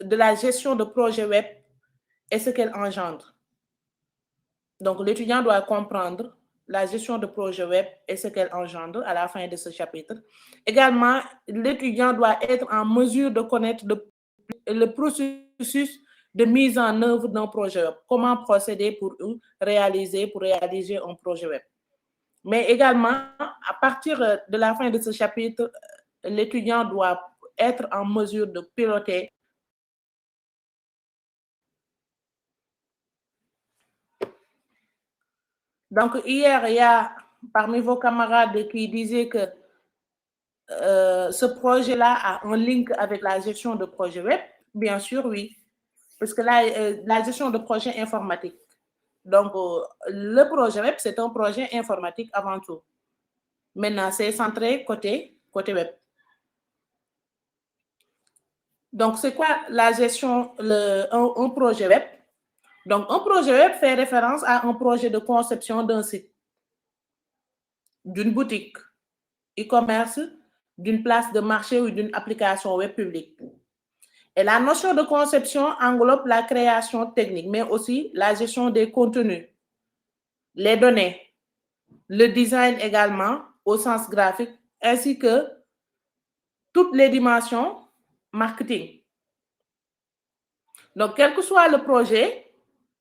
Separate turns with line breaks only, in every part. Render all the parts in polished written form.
de la gestion de projet web et ce qu'elle engendre. Donc, l'étudiant doit comprendre la gestion de projet web et ce qu'elle engendre à la fin de ce chapitre. Également, l'étudiant doit être en mesure de connaître le processus de mise en œuvre d'un projet web. Comment procéder pour réaliser un projet web. Mais également, à partir de la fin de ce chapitre, l'étudiant doit être en mesure de piloter. Donc, hier, il y a parmi vos camarades qui disaient que ce projet-là a un link avec la gestion de projet web. Bien sûr, oui. Parce que là, la gestion de projet informatique. Donc, le projet web, c'est un projet informatique avant tout. Maintenant, c'est centré côté web. Donc, c'est quoi la gestion, un projet web? Donc, un projet web fait référence à un projet de conception d'un site, d'une boutique, e-commerce, d'une place de marché ou d'une application web publique. Et la notion de conception englobe la création technique, mais aussi la gestion des contenus, les données, le design également au sens graphique, ainsi que toutes les dimensions marketing. Donc, quel que soit le projet,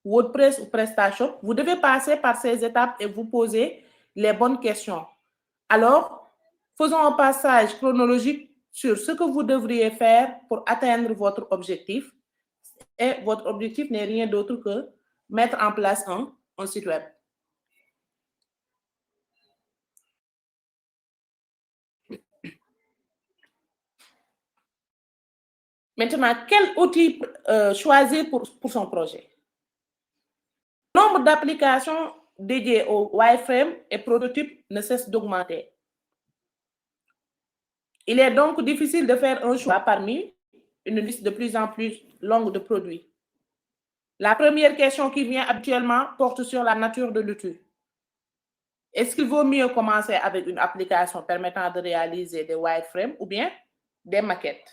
WordPress ou PrestaShop, vous devez passer par ces étapes et vous poser les bonnes questions. Alors, faisons un passage chronologique sur ce que vous devriez faire pour atteindre votre objectif. Et votre objectif n'est rien d'autre que mettre en place un site web. Maintenant, quel outil choisir pour son projet? Le nombre d'applications dédiées au wireframe et prototypes ne cesse d'augmenter. Il est donc difficile de faire un choix parmi une liste de plus en plus longue de produits. La première question qui vient habituellement porte sur la nature de l'outil. Est-ce qu'il vaut mieux commencer avec une application permettant de réaliser des wireframes ou bien des maquettes?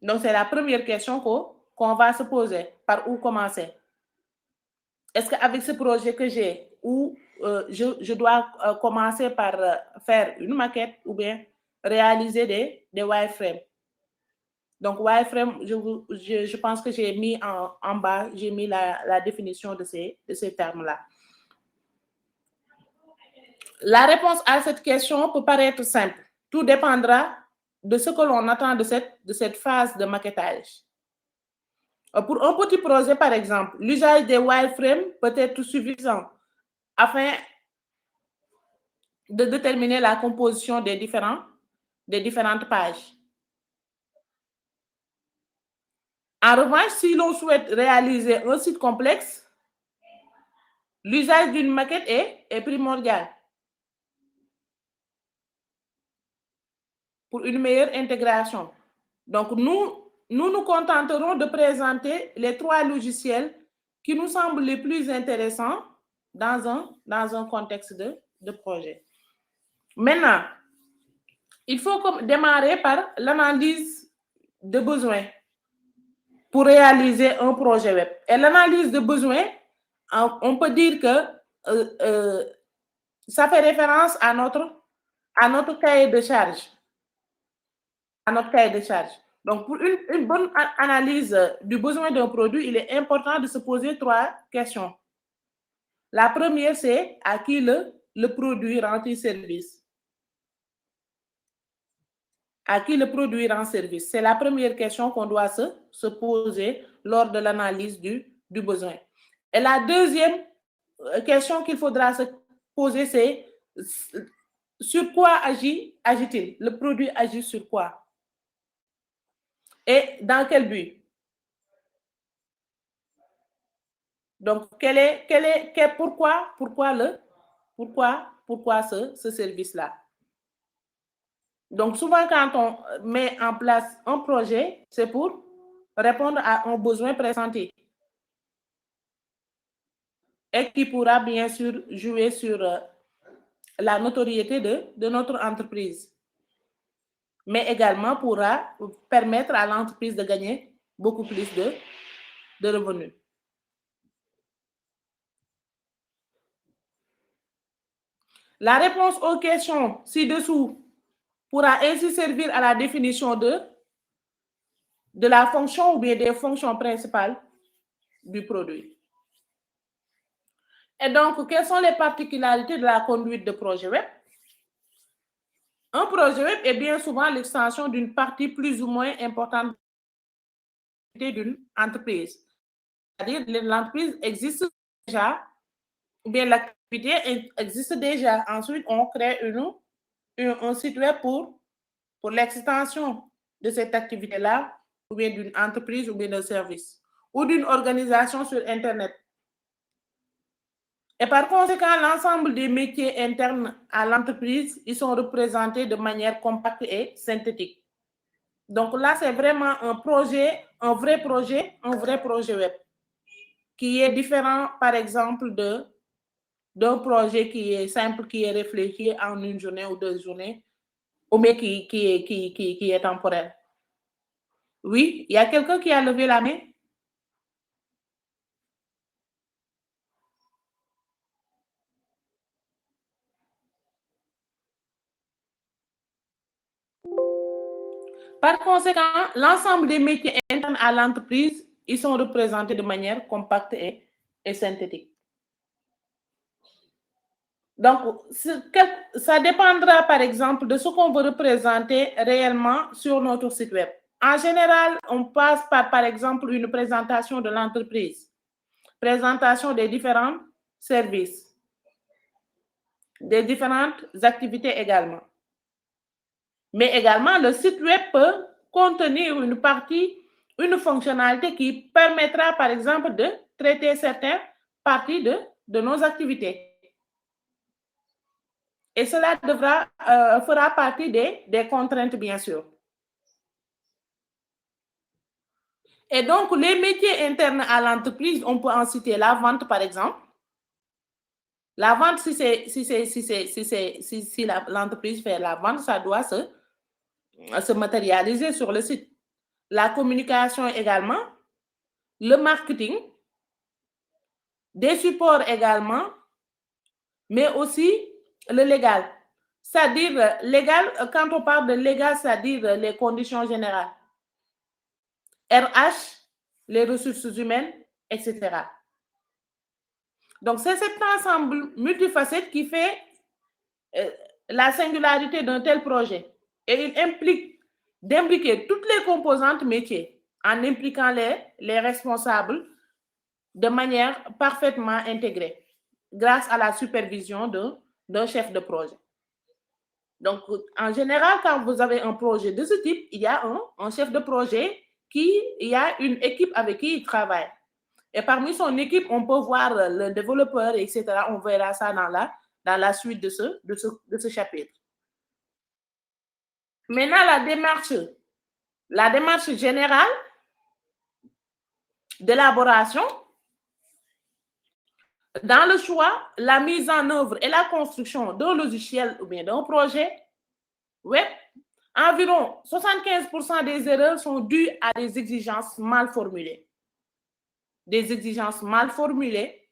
Donc, c'est la première question qu'on va se poser. Par où commencer? Est-ce qu'avec ce projet que j'ai, je dois commencer par faire une maquette ou bien réaliser des wireframes? Donc, wireframe, je pense que j'ai mis en bas, j'ai mis la définition de ces termes-là. La réponse à cette question peut paraître simple. Tout dépendra de ce que l'on attend de cette phase de maquettage. Pour un petit projet, par exemple, l'usage des wireframes peut être suffisant afin de déterminer la composition des différentes pages. En revanche, si l'on souhaite réaliser un site complexe, l'usage d'une maquette est primordial pour une meilleure intégration. Donc, nous nous contenterons de présenter les 3 logiciels qui nous semblent les plus intéressants dans un contexte de projet. Maintenant, il faut démarrer par l'analyse de besoins pour réaliser un projet web. Et l'analyse de besoins, on peut dire que ça fait référence à notre cahier de charge. Donc, pour une bonne analyse du besoin d'un produit, il est important de se poser 3 questions. La première, c'est à qui le produit rend-il service? À qui le produit rend service? C'est la première question qu'on doit se poser lors de l'analyse du besoin. Et la deuxième question qu'il faudra se poser, c'est sur quoi agit-il? Le produit agit sur quoi? Et dans quel but? Donc, pourquoi ce service-là? Donc, souvent, quand on met en place un projet, c'est pour répondre à un besoin pressenti et qui pourra bien sûr jouer sur la notoriété de notre entreprise. mais également pourra permettre à l'entreprise de gagner beaucoup plus de revenus. La réponse aux questions ci-dessous pourra ainsi servir à la définition de la fonction ou bien des fonctions principales du produit. Et donc, quelles sont les particularités de la conduite de projet web? Un projet web est bien souvent l'extension d'une partie plus ou moins importante d'une entreprise. C'est-à-dire que l'entreprise existe déjà, ou bien l'activité existe déjà. Ensuite, on crée un site web pour l'extension de cette activité-là, ou bien d'une entreprise, ou bien d'un service, ou d'une organisation sur Internet. Et par conséquent, l'ensemble des métiers internes à l'entreprise, ils sont représentés de manière compacte et synthétique. Donc là, c'est vraiment un projet, un vrai projet web, qui est différent, par exemple, d'un projet qui est simple, qui est réfléchi en une journée ou 2 journées, ou bien qui est temporaire. Oui, il y a quelqu'un qui a levé la main? Par conséquent, l'ensemble des métiers internes à l'entreprise, ils sont représentés de manière compacte et synthétique. Donc, ça dépendra, par exemple, de ce qu'on veut représenter réellement sur notre site web. En général, on passe par exemple, une présentation de l'entreprise, présentation des différents services, des différentes activités également. Mais également, le site web peut contenir une partie, une fonctionnalité qui permettra, par exemple, de traiter certaines parties de nos activités. Et cela fera partie des contraintes, bien sûr. Et donc, les métiers internes à l'entreprise, on peut en citer la vente, par exemple. La vente, si l'entreprise fait la vente, ça doit se matérialiser sur le site. La communication également, le marketing, des supports également, mais aussi le légal. C'est-à-dire, légal, quand on parle de légal, c'est-à-dire les conditions générales. RH, les ressources humaines, etc. Donc, c'est cet ensemble multifacette qui fait la singularité d'un tel projet. Et il implique d'impliquer toutes les composantes métiers en impliquant les responsables de manière parfaitement intégrée grâce à la supervision d'un chef de projet. Donc, en général, quand vous avez un projet de ce type, il y a un chef de projet il y a une équipe avec qui il travaille. Et parmi son équipe, on peut voir le développeur, etc. On verra ça dans la suite de ce chapitre. Maintenant, la démarche générale d'élaboration, dans le choix, la mise en œuvre et la construction d'un logiciel ou bien d'un projet web, environ 75% des erreurs sont dues à des exigences mal formulées. Des exigences mal formulées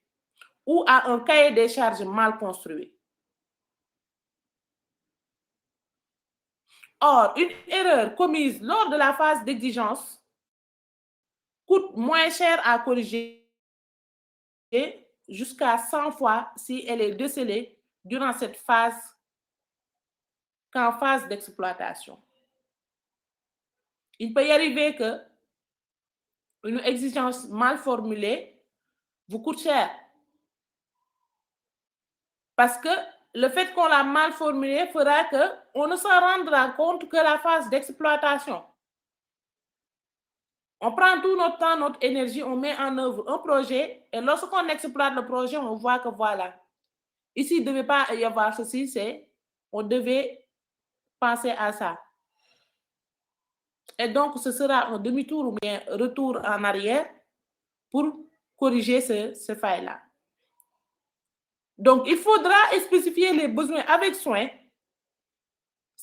ou à un cahier des charges mal construit. Or, une erreur commise lors de la phase d'exigence coûte moins cher à corriger jusqu'à 100 fois si elle est décelée durant cette phase qu'en phase d'exploitation. Il peut y arriver que une exigence mal formulée vous coûte cher. Parce que le fait qu'on l'a mal formulée fera qu'on ne s'en rendra compte que la phase d'exploitation. On prend tout notre temps, notre énergie, on met en œuvre un projet et lorsqu'on exploite le projet, on voit que voilà, ici, il ne devait pas y avoir ceci, on devait penser à ça. Et donc, ce sera un demi-tour ou bien retour en arrière pour corriger ce faille-là. Donc, il faudra spécifier les besoins avec soin,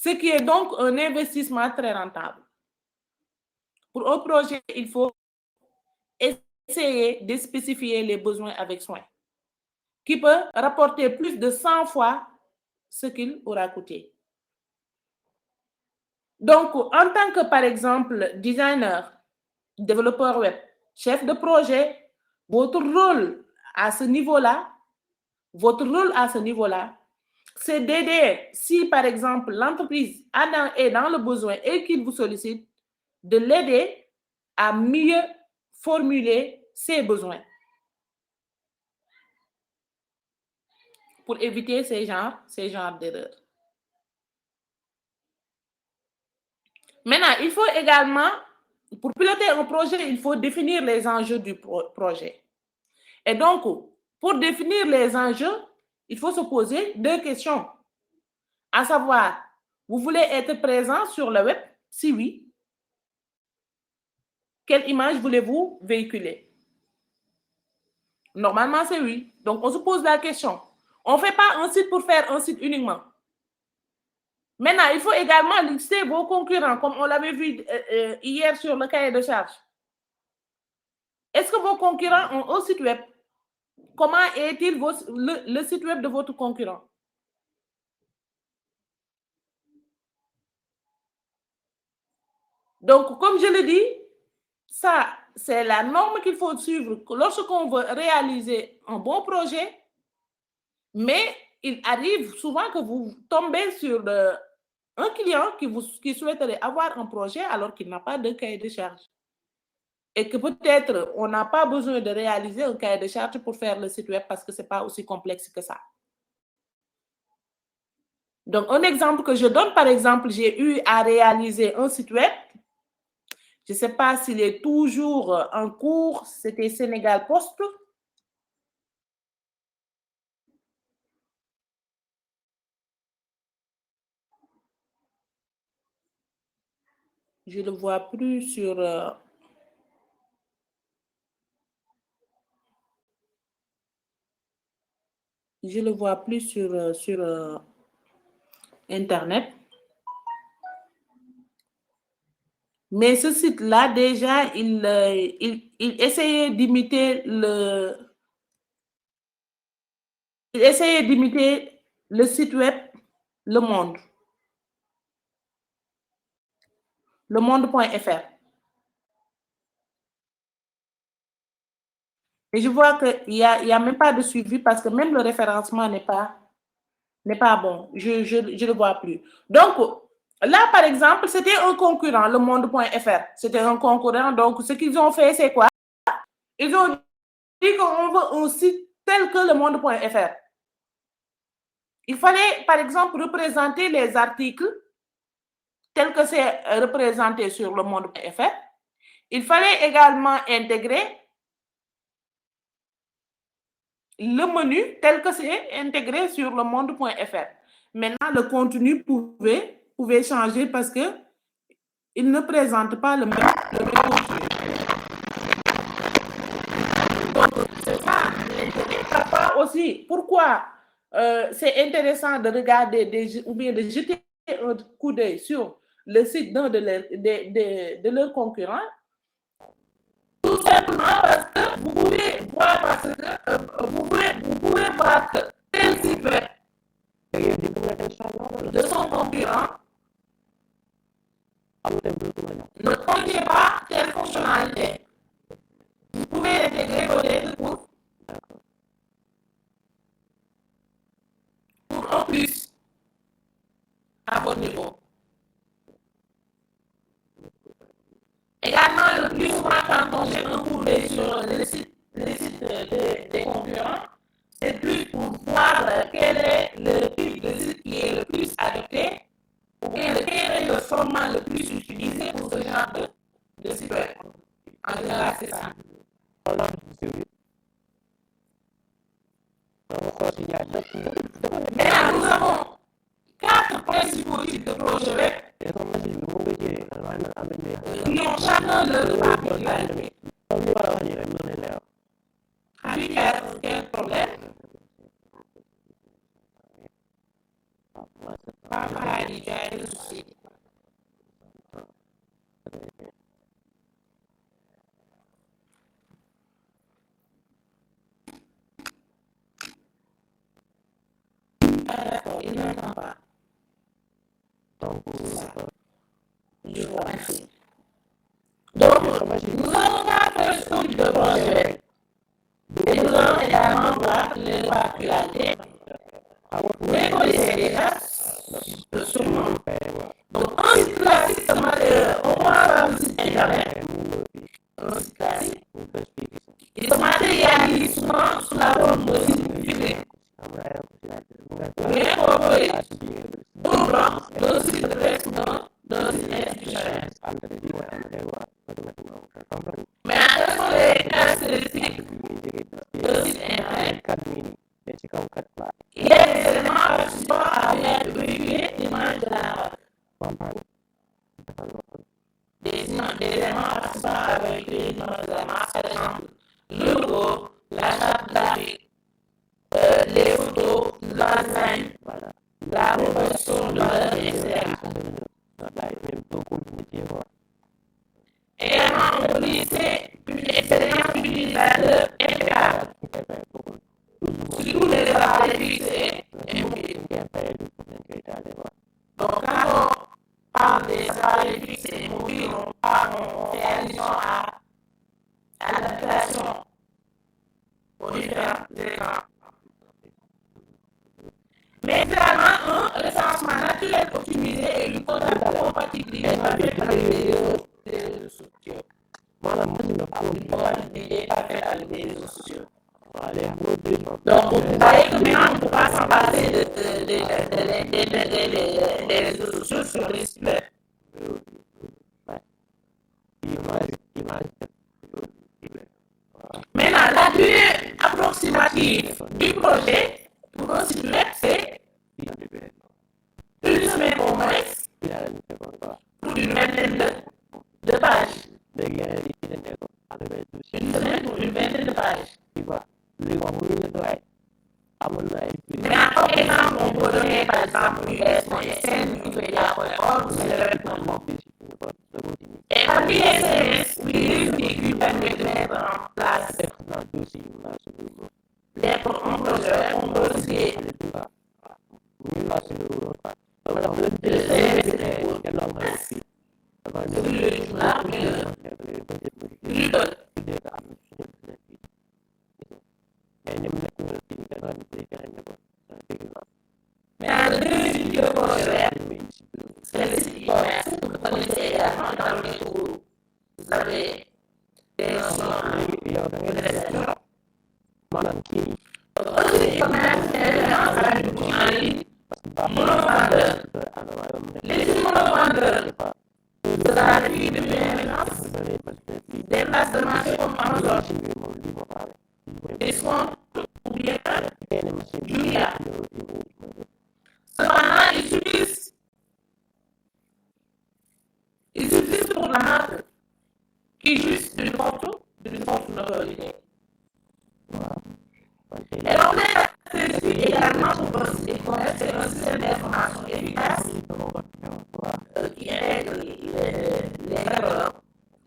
Ce qui est donc un investissement très rentable. Pour un projet, il faut essayer de spécifier les besoins avec soin, qui peut rapporter plus de 100 fois ce qu'il aura coûté. Donc, en tant que, par exemple, designer, développeur web, chef de projet, votre rôle à ce niveau-là, c'est d'aider, si par exemple l'entreprise est dans le besoin et qu'il vous sollicite, de l'aider à mieux formuler ses besoins pour éviter ces genres d'erreurs. Maintenant, il faut également, pour piloter un projet, il faut définir les enjeux du projet. Et donc, pour définir les enjeux, il faut se poser 2 questions. À savoir, vous voulez être présent sur le web? Si oui, quelle image voulez-vous véhiculer? Normalement, c'est oui. Donc, on se pose la question. On ne fait pas un site pour faire un site uniquement. Maintenant, il faut également lister vos concurrents, comme on l'avait vu hier sur le cahier de charge. Est-ce que vos concurrents ont un site web? Comment est-il le site web de votre concurrent? Donc, comme je le dis, ça, c'est la norme qu'il faut suivre lorsqu'on veut réaliser un bon projet, mais il arrive souvent que vous tombez sur un client qui souhaiterait avoir un projet alors qu'il n'a pas de cahier de charge. Et que peut-être on n'a pas besoin de réaliser un cahier de charge pour faire le site web parce que ce n'est pas aussi complexe que ça. Donc, un exemple que je donne, par exemple, j'ai eu à réaliser un site web. Je ne sais pas s'il est toujours en cours, c'était Sénégal Post. Je ne le vois plus sur... je le vois plus sur Internet. Mais ce site-là, déjà, il essayait d'imiter il essayait d'imiter le site web Le Monde. lemonde.fr. Et je vois qu'il n'y a même pas de suivi parce que même le référencement n'est pas bon. Je ne le vois plus. Donc, là, par exemple, c'était un concurrent, lemonde.fr. C'était un concurrent. Donc, ce qu'ils ont fait, c'est quoi? Ils ont dit qu'on veut un site tel que lemonde.fr. Il fallait, par exemple, représenter les articles tels que c'est représenté sur lemonde.fr. Il fallait également intégrer le menu tel que c'est intégré sur lemonde.fr. Maintenant, le contenu pouvait changer parce que il ne présente pas le même contenu. Donc, c'est ça l'intérêt. Parfois aussi, pourquoi c'est intéressant de regarder ou bien de jeter un coup d'œil sur le site d'un de leurs concurrents? Tout simplement parce que vous pouvez voir, vous pouvez voir que tel site web de son concurrent ne contient pas telle fonctionnalité. Vous pouvez intégrer peut-être pour un plus à votre niveau. Également, le plus souvent, quand on jette un coup d'œil sur les sites des concurrents, c'est plus pour voir quel est le type de site qui est le plus adopté ou bien quel est le format le plus utilisé pour ce genre de site web. En général, c'est ça. Maintenant, nous avons 4 principaux types de projets web qui ont chacun leur particularité. Quel problème? Parfois, il y a Je vous remercie. Donc, nous allons faire ce type de projet. Et nous allons également voir les lois que la terre. Vous les connaissez déjà, sûrement. Donc, un site classique, on va avoir un site internet. Un site classique. Il se matérialise souvent sous la forme de site public. Bien compris. Tout blanc, d'un site de président, d'un site institutionnel. Mais quelles sont les caractéristiques de site internet? Il y a des éléments à support avec véhiculer l'image de la des éléments à support avec l'image de la marque, par exemple, le logo, la charte graphique, les photos, la design, la proposition de l'heure, etc. Également, on peut utiliser une expérience utilisateur impeccable. Surtout les appareils fixés et mobiles. Donc, quand on parle des appareils fixés et mobiles, on fait allusion à l'adaptation aux différents éléments. Mais également, un référencement naturel optimisé et une compatibilité avec les réseaux sociaux. Donc, vous voyez que maintenant, on ne peut pas s'en passer des réseaux sociaux sur les sites web. Maintenant, la durée approximative du projet pour un site web, c'est une semaine au moins, pour une vingtaine de pages. Une semaine pour une vingtaine de pages. Mais encore exemple, on peut donner par exemple us.sn, wikipédia.org, et parmi les services qui permettent de mettre en place un projet, on peut aussi mais le deuxième type de projet, c'est le site e-commerce. Vous connaissez également dans le métro, vous avez des notions de gestion. Un site e-commerce, c'est référence à une boutique en ligne monovendeur. Les sites monovendeurs, c'est la vie de l'émergence des places de marché comme Amazon, Discount ou bien Jumia. Cependant, ils utilisent pour la marque qui juste d'une photo notoriété. Et donc, les caractéristiques également pour un site e-commerce, c'est un système d'information efficace qui intègre les catalogues,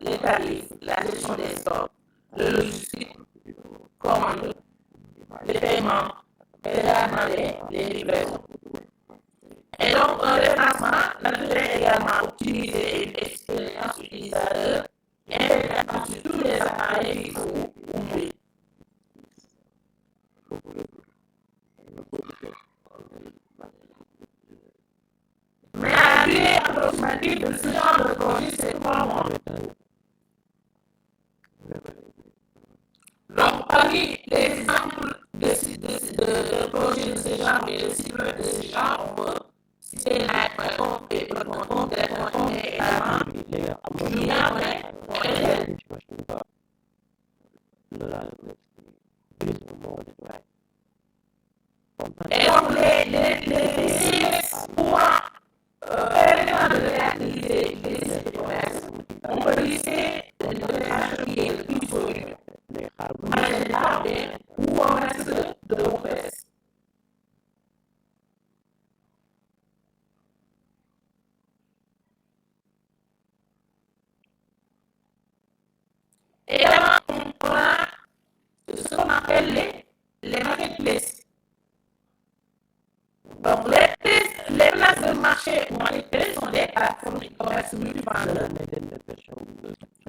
les tarifs, la gestion des stocks, le logistique, commande, les paiements, également les livraisons. Et donc, un référencement naturel également optimisé et une expérience utilisateur impeccable sur tous les appareils fixes ou mobiles. Mais la durée approximative de ce genre de projet, c'est 3 mois. Donc, parmi les exemples de projets de ce genre et de sites web de ce genre, on peut citer Nike.com, Paper.com, Dell.com et également Jumia.net. Et donc, les sites pouvant permettre de réaliser les sites de commerce, on peut lister les données qui est le plus connu. Ou en reste de WordPress. Et également, on a ce qu'on appelle les marketplaces. Donc, les places de marché ou marketplaces sont des plateformes de commerce commerce multivendeur.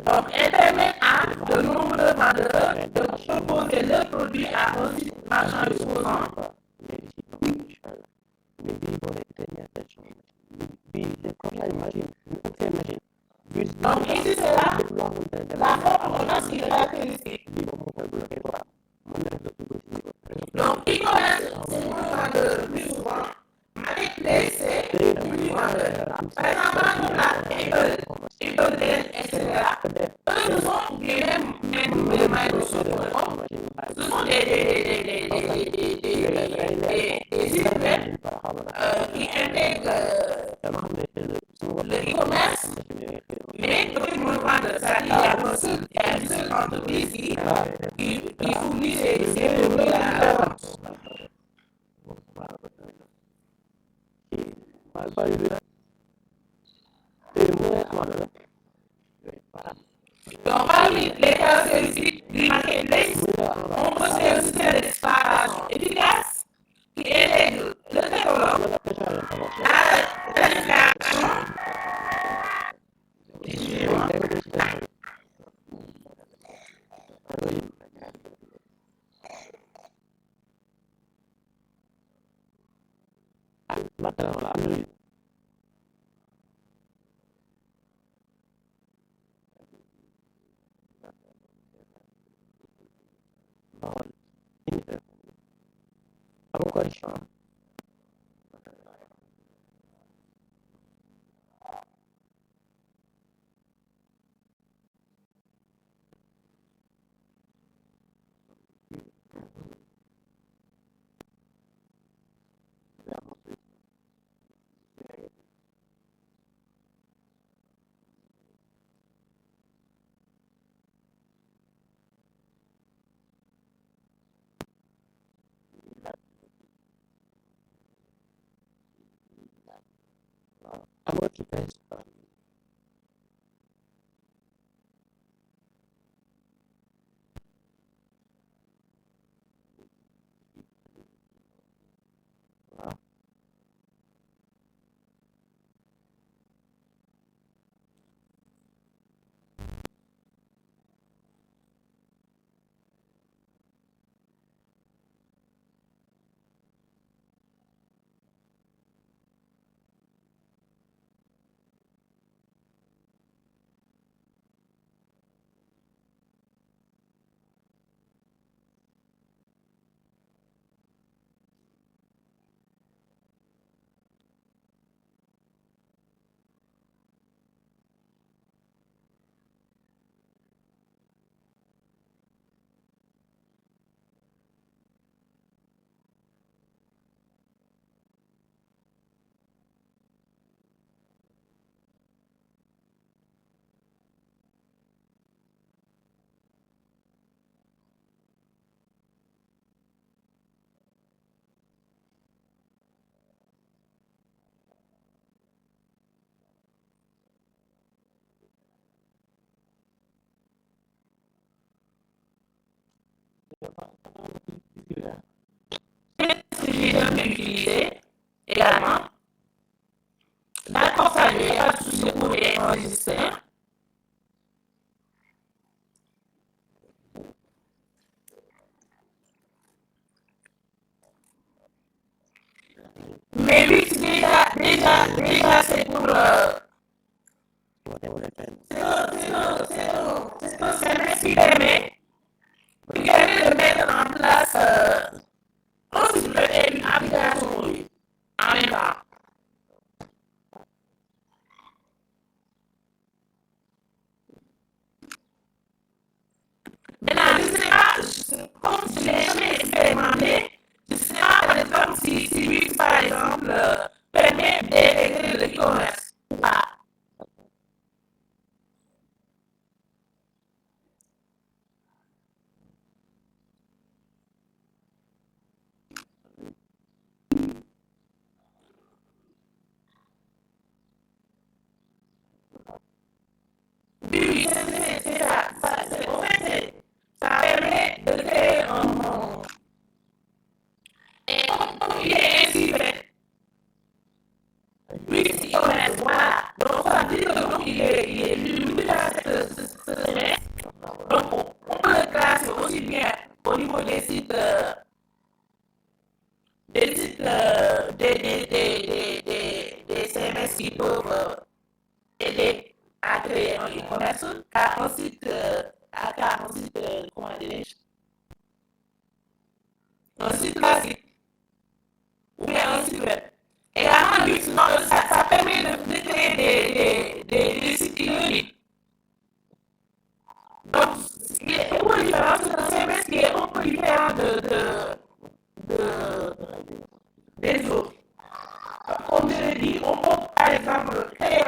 Donc, elle permet à de nombreux vendeurs de proposer leurs produits à un site marchand exposant. Donc, ici, c'est la forme qui est caractéristique. Donc, e-commerce, c'est multivendeur plus souvent. Marketplace, c'est multivendeur. Par exemple, là, Apple, etc. Eux, ce sont même les Microsoft.com, ce sont des sites web qui intègrent le e-commerce, mais petit multivendeur. C'est-à-dire qu'il y a une seule entreprise qui fournit ses produits à la vente. Donc, parmi les caractéristiques du marketplace, on possède un système de déclaration efficace qui intègre le catalogue, la planification, utiliser également. D'accord, ça lui a tout ce pour les enregistrer. Mais lui, déjà c'est pour c'est un service qui permet de mettre en place un site web et une application en même temps. Maintenant, je ne sais pas, comme je l'ai jamais expérimenté, je ne sais pas par exemple si lui, par exemple, permet d'intégrer le e-commerce ou pas. Oui, c'est ça. En fait, ça permet de créer un monde. Et comme il est ainsi fait, oui, e-commerce est limité à ce semestre. Donc, on peut le classer aussi bien au niveau des CMS qui peuvent aider à créer un e-commerce qu'à un site, comment dirais-je, un site classique ou bien un site web. Également, ça permet de créer des sites uniques. Donc, il est un peu différent, c'est un CMS qui est un peu différent des autres. Comme je l'ai dit, on peut par exemple créer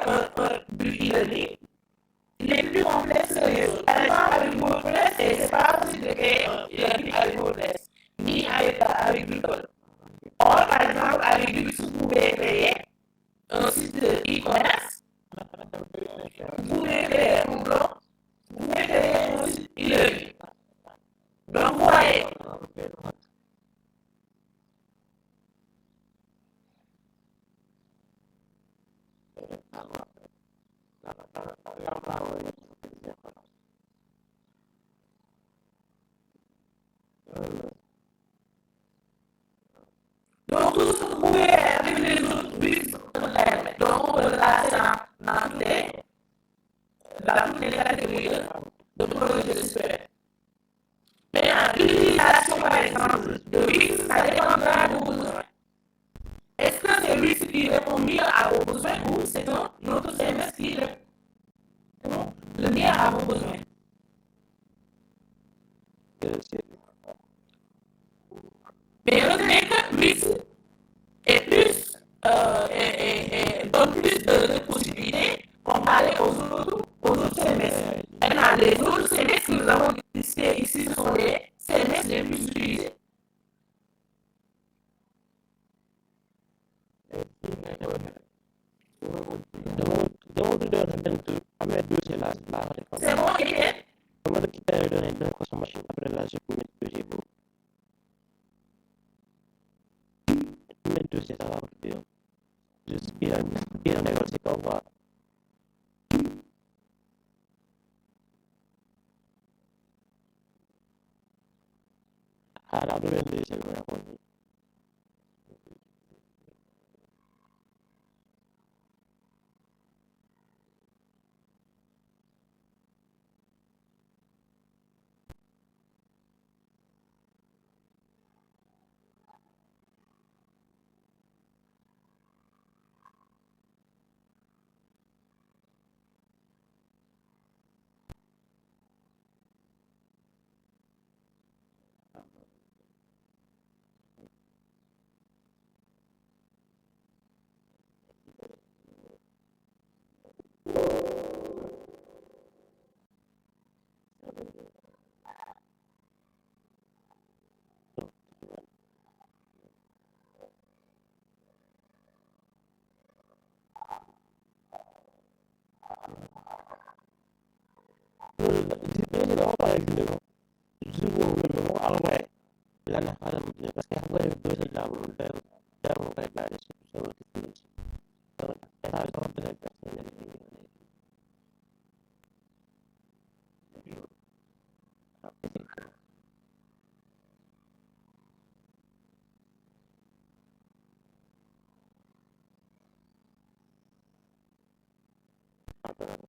du e-learning. Il est plus complexe que les autres. Par exemple, avec WordPress, c'est pas possible de créer un e-learning avec WordPress, ni avec Drupal. Or, par exemple, avec Drupal, vous pouvez créer un site de e-commerce, vous pouvez créer un blog, vous pouvez créer un site e-learning. Donc, vous voyez, donc, tout ce que vous pouvez avec les autres bus, donc, on peut le classer dans toutes les catégories de projets de super. Mais l'utilisation, par exemple, de Wix, ça dépendra de vos besoins. Est-ce que c'est Wix qui répond mieux à vos besoins ou c'est un autre CMS qui répond le mieux à vos besoins? Mais retenez que Wix est plus, donne plus de possibilités comparé aux autres CMS. Maintenant, les autres CMS que nous avons listés ici sont les CMS les plus utilisés. C'est bon, Étienne?
Comment le quitter le donner de consommation après là, je peux mettre dossier pour mettre dossier ça va faire. Juste bien négocier pour voir. À la deuxième dossier, je vais répondre. Jadi lo apa lagi dulu? Zubo dulu alwe lana haram parce que xam nga dossier la mu der mu koy bàyyi ci sama technologie. Donc, état bi dafa besoin personnel